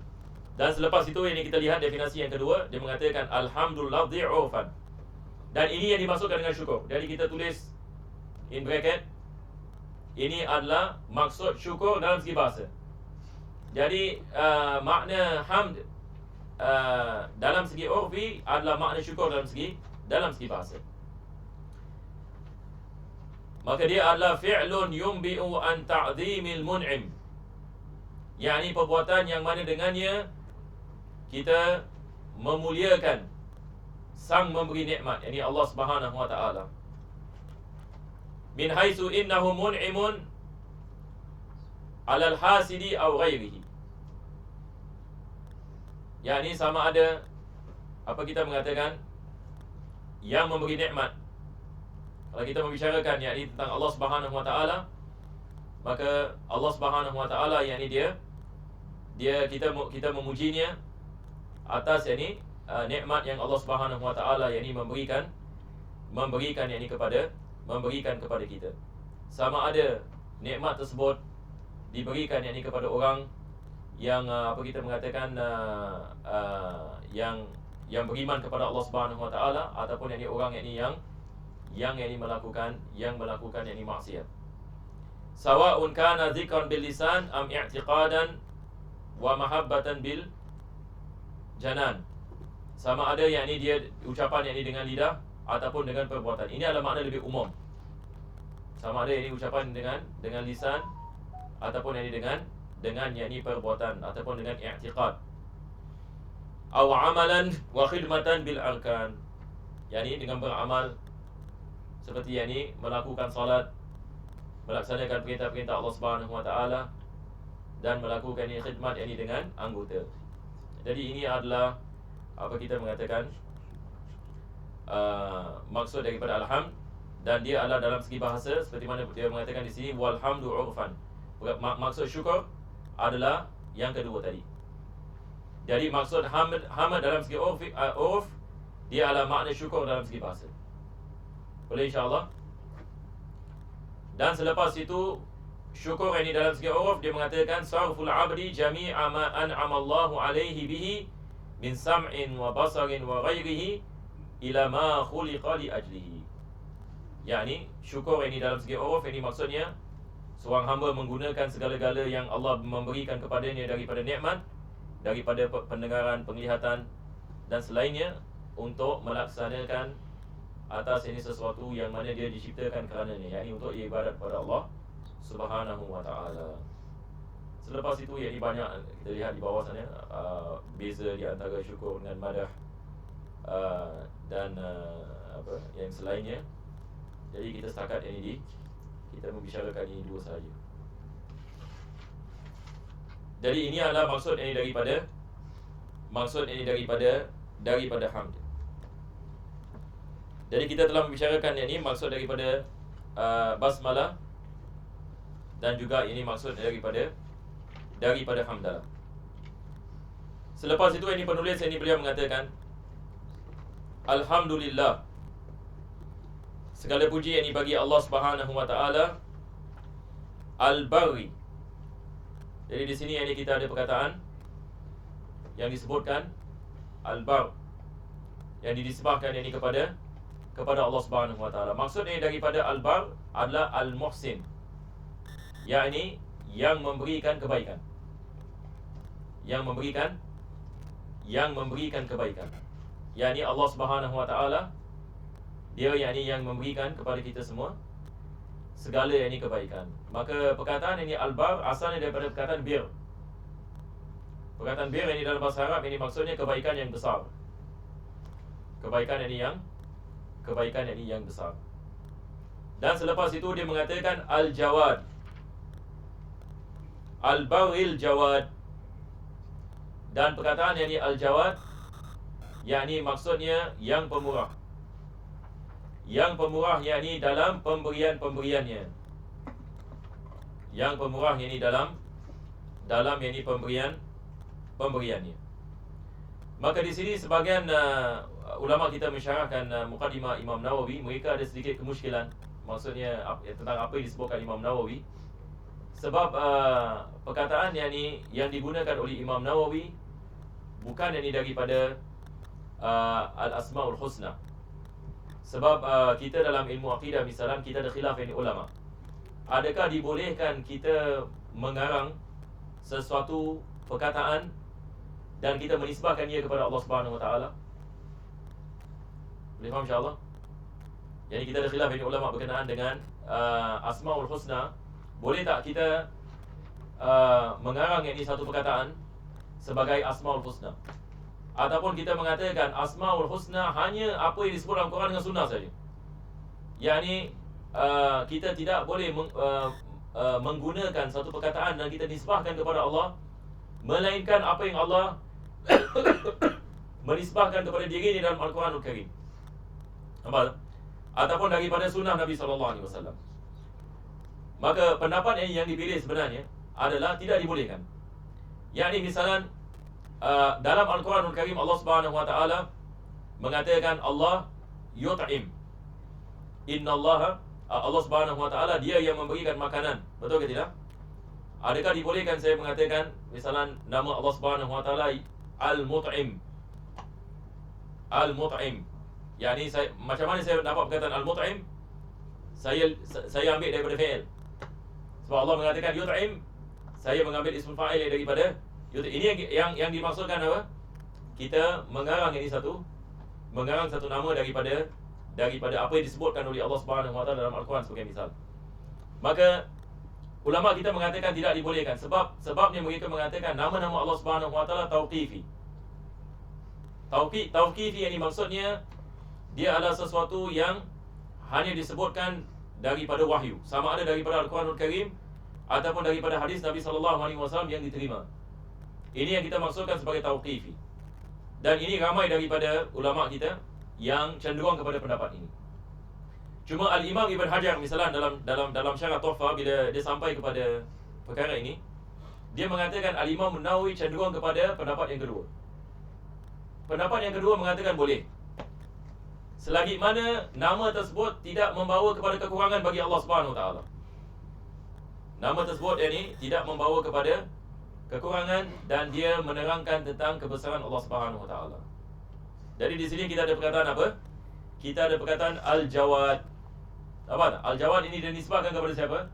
Dan selepas itu ini kita lihat definisi yang kedua, dia mengatakan alhamdulillah dhi'ufan. Dan ini yang dimaksudkan dengan syukur. Jadi kita tulis in bracket, ini adalah maksud syukur dalam segi bahasa. Jadi makna hamd dalam segi urfi adalah makna syukur dalam segi bahasa. Maka dia adalah fi'lun yumbi'u an ta'zimil mun'im. yakni perbuatan yang mana dengannya kita memuliakan sang memberi nikmat, yakni Allah Subhanahu wa taala. Min haitsu innahu mun'imun 'alal hasidi aw ghairihi. Yakni sama ada apa kita mengatakan yang memberi nikmat. Kalau kita membicarakan yakni tentang Allah Subhanahu wa taala, maka Allah Subhanahu wa taala yakni dia kita memujinya atas yakni nikmat yang Allah Subhanahu wa taala yakni memberikan yakni kepada kita. Sama ada nikmat tersebut diberikan yakni kepada orang yang apa kita mengatakan yang beriman kepada Allah Subhanahu wa taala, ataupun yakni orang yang melakukan yakni maksiat. Sawa'un kana dzikran bil lisan am i'tiqadan wa mahabbatan bil janan. Sama ada yakni dia ucapan yakni dengan lidah ataupun dengan perbuatan. Ini adalah makna lebih umum. Sama ada yakni ucapan dengan lisan ataupun yakni dengan yakni perbuatan ataupun dengan i'tiqad. Aw amalan wa khidmatan bil arkan. Yakni dengan beramal seperti yakni melakukan salat, melaksanakan perintah-perintah Allah Subhanahu wa taala, dan melakukan ini khidmat yakni dengan anggota. Jadi ini adalah apa kita mengatakan maksud daripada alhamd, dan dia adalah dalam segi bahasa seperti mana dia mengatakan di sini walhamdu urfan. Maksud syukur adalah yang kedua tadi. Jadi maksud hamd dalam segi urf dia adalah makna syukur dalam segi bahasa. Boleh insya-Allah. Dan selepas itu syukur ini dalam segi uruf dia mengatakan sarful abdi jami'a ma an'ama Allahu alaihi bihi min sam'in wa basarin wa ghairihi ila ma khuliqa li ajlihi. Yakni syukur ini dalam segi uruf ini maksudnya seorang hamba menggunakan segala-gala yang Allah memberikan kepadanya daripada nikmat, daripada pendengaran, penglihatan dan selainnya, untuk melaksanakan atas ini sesuatu yang mana dia diciptakan kerananya, yakni untuk ibadat kepada Allah Subhanahu wa taala. Selepas itu yakni banyak kita lihat di bawah sana beza di antara syukur dengan madah dan apa yang selainnya. Jadi kita setakat ini kita membicarakan ini dua sahaja. Jadi ini adalah maksud ini daripada hamd. Jadi kita telah membicarakan ini maksud daripada basmalah, dan juga ini maksud daripada hamdalah. Selepas itu ini penulis ini beliau mengatakan, Alhamdulillah, segala puji yang bagi Allah Subhanahu wa taala Al-Bari. Jadi di sini ini kita ada perkataan yang disebutkan Al-Bar, yang dinisbahkan ini kepada Allah Subhanahu wa taala. Maksudnya daripada Al-Bar adalah Al-Muhsin, yakni yang memberikan kebaikan. Yang memberikan kebaikan. Yakni Allah Subhanahu wa taala, dia yakni yang memberikan kepada kita semua segala yakni kebaikan. Maka perkataan ini Al-Bar asalnya daripada perkataan bir. Perkataan bir ini dalam bahasa Arab ini maksudnya kebaikan yang besar. Kebaikan ini yang besar. Dan selepas itu dia mengatakan Al-Jawad, Al-Baril Jawad. Dan perkataan yang ini Al-Jawad, yakni maksudnya yang pemurah. Yang pemurah yakni dalam pemberian-pemberiannya. Yang pemurah yakni dalam yakni pemberiannya. Maka di sini sebahagian ulama kita mensyarahkan mukadimah Imam Nawawi, mereka ada sedikit kemusykilan. Maksudnya tentang apa yang disebutkan Imam Nawawi. Sebab perkataan yang digunakan oleh Imam Nawawi bukan yang daripada Al-Asma'ul Husna. Sebab kita dalam ilmu akidah misalnya kita ada khilaf yang ulama. Adakah dibolehkan kita mengarang sesuatu perkataan dan kita menisbahkan ia kepada Allah Subhanahu wa taala? Boleh faham insya-Allah? Jadi kita ada khilaf yang ulama berkenaan dengan Asma'ul Husna. Boleh tak kita mengarang ini satu perkataan sebagai Asma'ul Husna? Ataupun kita mengatakan Asma'ul Husna hanya apa yang disebut dalam Quran dengan Sunnah saja. Yakni kita tidak boleh menggunakan satu perkataan dan kita nisbahkan kepada Allah, melainkan apa yang Allah menisbahkan kepada dirinya dalam Al-Quranul Karim. Nampak? Ataupun daripada sunnah Nabi SAW. Maka pendapat yang dipilih sebenarnya adalah tidak dibolehkan. Yakni misalnya dalam Al-Quranul Karim Allah Subhanahu wa taala mengatakan Allah yut'im. Innallaha, Allah Subhanahu wa taala dia yang memberikan makanan. Betul ke tidak? Adakah dibolehkan saya mengatakan misalnya nama Allah Subhanahu wa taala Al-Mut'im? Al-Mut'im. Yani macam mana saya dapat perkataan Al-Mut'im? Saya ambil daripada fi'il. Sebab Allah mengatakan yut'im, saya mengambil ismul fa'il daripada yut'im. Ini yang dimaksudkan apa? Kita mengarang satu nama daripada apa yang disebutkan oleh Allah Subhanahu wa taala dalam Al-Quran sebagai misal. Maka ulama kita mengatakan tidak dibolehkan sebabnya mereka mengatakan nama-nama Allah Subhanahu wa taala tauqifi. Tauqifi ini maksudnya dia adalah sesuatu yang hanya disebutkan daripada wahyu, sama ada daripada Al-Quranul Karim ataupun daripada hadis Nabi SAW yang diterima. Ini yang kita maksudkan sebagai tauqifi. Dan ini ramai daripada ulama kita yang cenderung kepada pendapat ini. Cuma Al-Imam Ibn Hajar misalnya dalam syarah Tuhfah, bila dia sampai kepada perkara ini, dia mengatakan Al-Imam Nawawi cenderung kepada pendapat yang kedua. Pendapat yang kedua mengatakan boleh, selagi mana nama tersebut tidak membawa kepada kekurangan bagi Allah Subhanahu wa taala. Nama tersebut ini tidak membawa kepada kekurangan dan dia menerangkan tentang kebesaran Allah Subhanahu wa taala. Jadi di sini kita ada perkataan apa? Kita ada perkataan Al-Jawad. Apa? Al-Jawad ini dinisbahkan kepada siapa?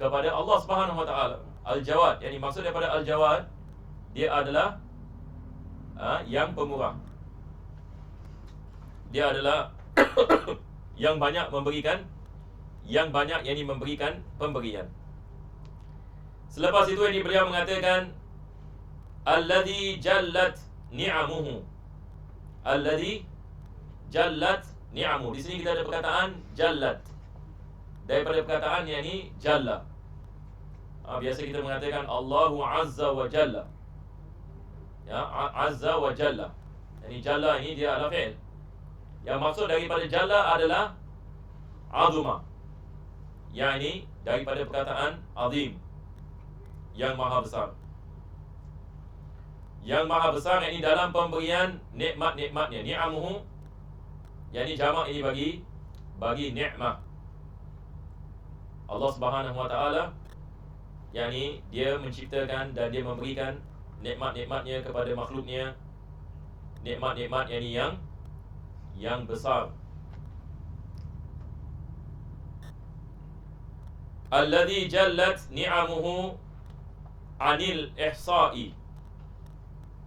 Kepada Allah Subhanahu wa taala. Al-Jawad, yang maksud daripada Al-Jawad, dia adalah yang pemurah. Dia adalah yang banyak memberikan, yang banyak yang memberikan pemberian. Selepas itu ini beliau mengatakan alladzi jallat ni'amuhu. Alladzi jallat ni'amuhu. Di sini kita ada perkataan jallat daripada perkataan yang ini jalla. Biasa kita mengatakan Allahu Azza wa Jalla. Ya, Azza wa Jalla. Ini jalla ini dia adalah fi'il. Yang maksud daripada jalla adalah azuma. Yang ini daripada perkataan azim, yang maha besar. Yang maha besar, yakni dalam pemberian nikmat-nikmatnya. Ni'amuhu, yakni jamak ini bagi nikmat. Allah Subhanahu wa taala, yakni dia menciptakan dan dia memberikan nikmat-nikmatnya kepada makhluknya. Nikmat-nikmat yakni yang besar. Alladhi jallat ni'amuhu anil ihsa'i,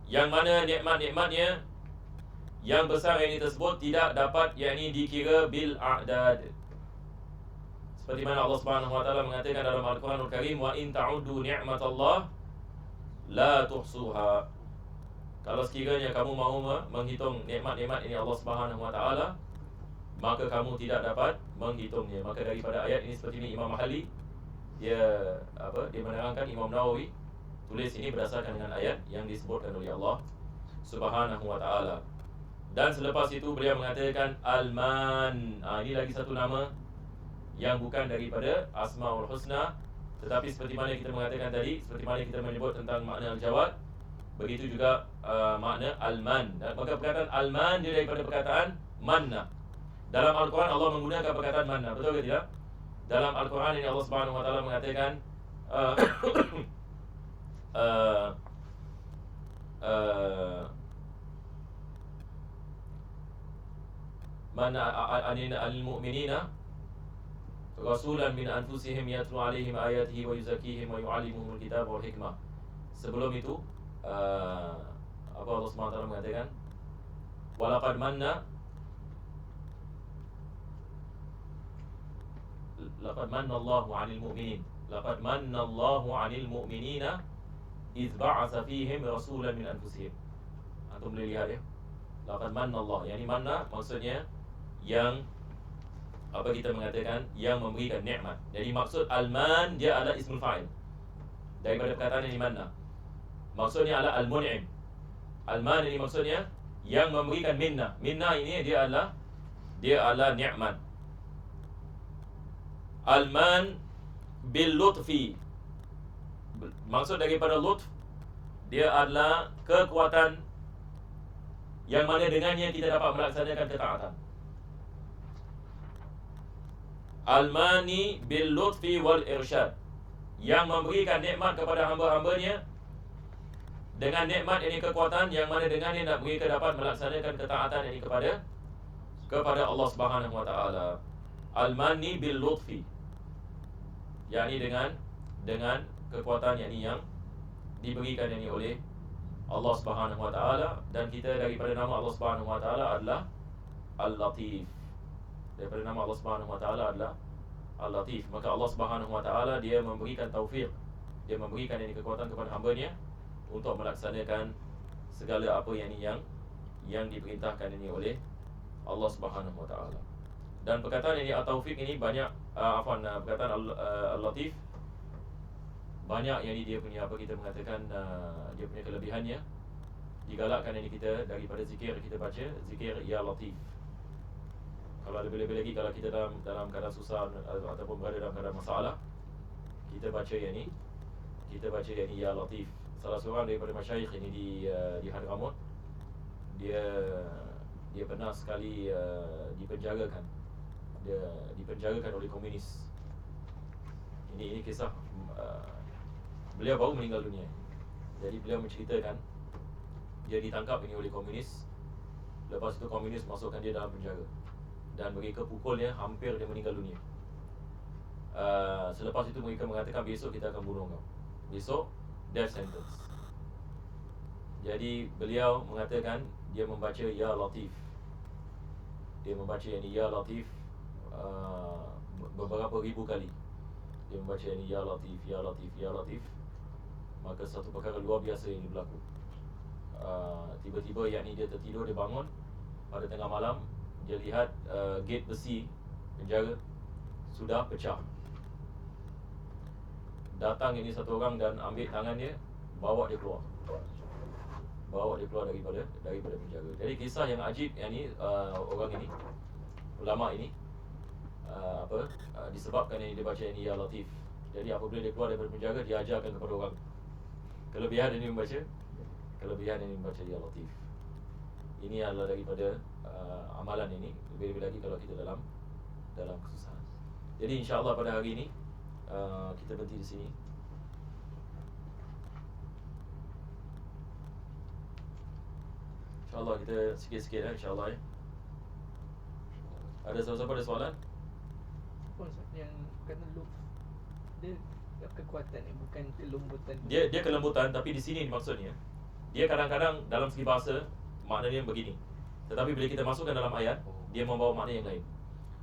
yang mana nikmat-nikmatnya yang besar yang tersebut tidak dapat yakni dikira bil a'dad. Seperti mana Allah Subhanahu wa taala mengatakan dalam Al-Quranul Karim, wa in ta'uddu ni'matallah la tuhsuha. Kalau sekiranya kamu mahu menghitung nikmat-nikmat ini Allah Subhanahu wa taala, maka kamu tidak dapat menghitungnya. Maka daripada ayat ini, seperti ini Imam Mahali dia menerangkan, Imam Nawawi tulis ini berdasarkan dengan ayat yang disebutkan oleh Allah Subhanahu wa taala. Dan selepas itu beliau mengatakan Al-Man. Ini lagi satu nama yang bukan daripada Asmaul Husna, tetapi seperti mana kita mengatakan tadi, seperti mana kita menyebut tentang makna Al-Jawad, begitu juga makna Al-Man. Dan maka perkataan Al-Man dia daripada perkataan Manna. Dalam Al-Quran Allah menggunakan perkataan Manna, betul ke tidak? Dalam Al-Quran ini Allah Subhanahu wa taala mengatakan mana al-mu'minina rasulan min anfusihim yatlu alaihim ayatihi wa yuzakkihim wa yu'allimuhumul kitaba wal hikmah. Sebelum itu apa Allah Subhanahu wa taala mengatakan, walaqad manna laqad manna Allahu 'anil mu'minin, laqad manna Allahu 'anil mu'minina idz ba'atsa fihim rasulan min anfusihim. Antum boleh lihat ya, laqad manna Allah, yakni manna maksudnya yang apa kita mengatakan yang memberikan nikmat. Jadi maksud al-man dia adalah ismul fa'il daripada perkataan ini manna. Maksudnya adalah al-mun'im. Al-man ini maksudnya yang memberikan minna. Minna ini dia adalah nikmat. Al-man bil lutfi, maksud daripada lutf dia adalah kekuatan yang mana dengannya kita dapat melaksanakan ketaatan. Al-mani bil lutfi wal irsyad, yang memberikan nikmat kepada hamba-hambanya dengan nikmat ini kekuatan yang mana dengannya nak mereka dapat melaksanakan ketaatan ini kepada Allah Subhanahu wa taala. Al-mani bil lutfi, yakni dengan kekuatan yakni yang diberikan yakni oleh Allah Subhanahu wa taala. Dan kita daripada nama Allah Subhanahu wa taala adalah Al-Latif. Daripada nama Allah Subhanahu wa taala adalah Al-Latif. Maka Allah Subhanahu wa taala dia memberikan taufik, dia memberikan yakni kekuatan kepada hamba-Nya untuk melaksanakan segala apa yang diperintahkan ini oleh Allah Subhanahu wa taala. Dan perkataan ini at-taufik ini banyak perkataan al-latif banyak yang dia punya apa kita mengatakan dia punya kelebihannya. Digalakkan ini kita daripada zikir kita baca zikir ya latif. Kalau lebih-lebih lagi kalau kita dalam keadaan susah ataupun berada dalam keadaan masalah, kita baca yang ni, ya latif. Salah seorang daripada masyayikh ini di Hadramut, dia pernah sekali dipenjarakan. Dia dipenjarakan oleh komunis. Ini kisah beliau baru meninggal dunia. Jadi beliau menceritakan dia ditangkap ini oleh komunis. Lepas itu komunis masukkan dia dalam penjara dan mereka pukulnya hampir dia meninggal dunia. Selepas itu mereka mengatakan besok kita akan bunuh kau. Besok death sentence. Jadi beliau mengatakan dia membaca ya latif. Dia membaca ini ya latif beberapa ribu kali. Dia membaca ini ya latif, ya latif, ya latif. Maka satu perkara luar biasa yang berlaku. Tiba-tiba yakni dia tertidur, dia bangun pada tengah malam, dia lihat gate besi penjara sudah pecah. Datang ini satu orang dan ambil tangan dia, bawa dia keluar daripada penjara. Jadi kisah yang ajib yakni orang ini, ulama ini disebabkan ini dia baca ini ya latif. Jadi apabila dia keluar daripada penjara, dia ajarkan kepada orang. Kelebihan ini membaca kelebihan yang membaca Ya Latif. Ini adalah daripada amalan ini, lebih-lebih lagi kalau kita dalam kesusahan. Jadi insya-Allah pada hari ini kita berhenti di sini. InsyaAllah kita sikit-sikit insyaAllah Ada siapa-siapa ada soalan? Apa Ustaz yang kena lutf? Dia kekuatan ni, bukan kelembutan. Dia kelembutan, tapi di sini maksudnya dia kadang-kadang dalam segi bahasa maknanya begini. Tetapi bila kita masukkan dalam ayat, dia membawa makna yang lain.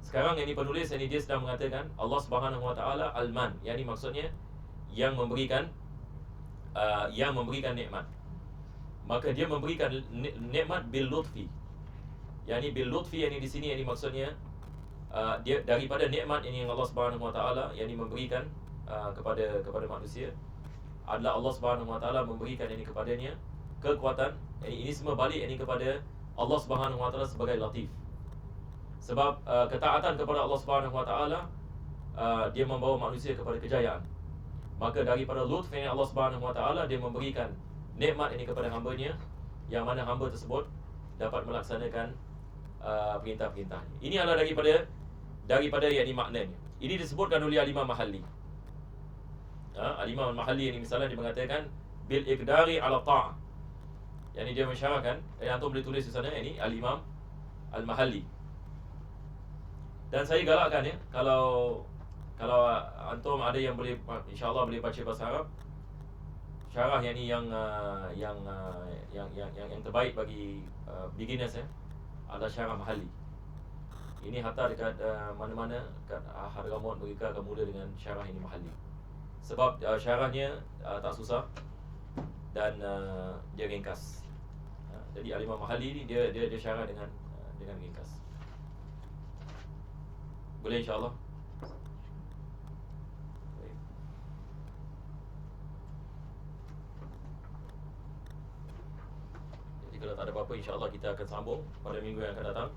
Sekarang yang penulis ini dia sedang mengatakan Allah Subhanahu Wa Taala Al-Man, yakni maksudnya yang memberikan nikmat. Maka dia memberikan nikmat bil lutfi. Yakni bil lutfi, yakni di sini yakni maksudnya dia daripada nikmat yang Allah Subhanahu Wa Taala yakni memberikan kepada manusia adalah Allah Subhanahu Wa Taala memberikan ini kepadanya kekuatan. Ini semua balik ini kepada Allah Subhanahu Wa Taala sebagai latif. Sebab ketaatan kepada Allah Subhanahu Wa Taala dia membawa manusia kepada kejayaan. Maka daripada lutf yang Allah Subhanahu Wa Taala dia memberikan nikmat ini kepada hamba-Nya, yang mana hamba tersebut dapat melaksanakan perintah-perintahnya. Ini adalah daripada yakni maknanya. Ini disebutkan oleh Al-Imam Mahalli. Al-Imam Al-Mahalli ini misalnya dia mengatakan bil iqdari ala ta'ah. Yani dia mensyarahkan, antum boleh tulis di sana ini Al-Imam Al-Mahalli. Dan saya galakkan ya, kalau antum ada yang boleh, insya-Allah boleh baca bahasa Arab, syarah yang terbaik bagi beginners adalah syarah Mahalli. Ini hatta dekat mana-mana kat Hadramaut mereka akan mula dengan syarah ini Mahalli. Sebab syarahnya tak susah dan dia ringkas. Jadi Al-Imam Mahalli ni dia syarah dengan ringkas. Boleh insya-Allah. Jadi kalau tak ada apa-apa, insya-Allah kita akan sambung pada minggu yang akan datang.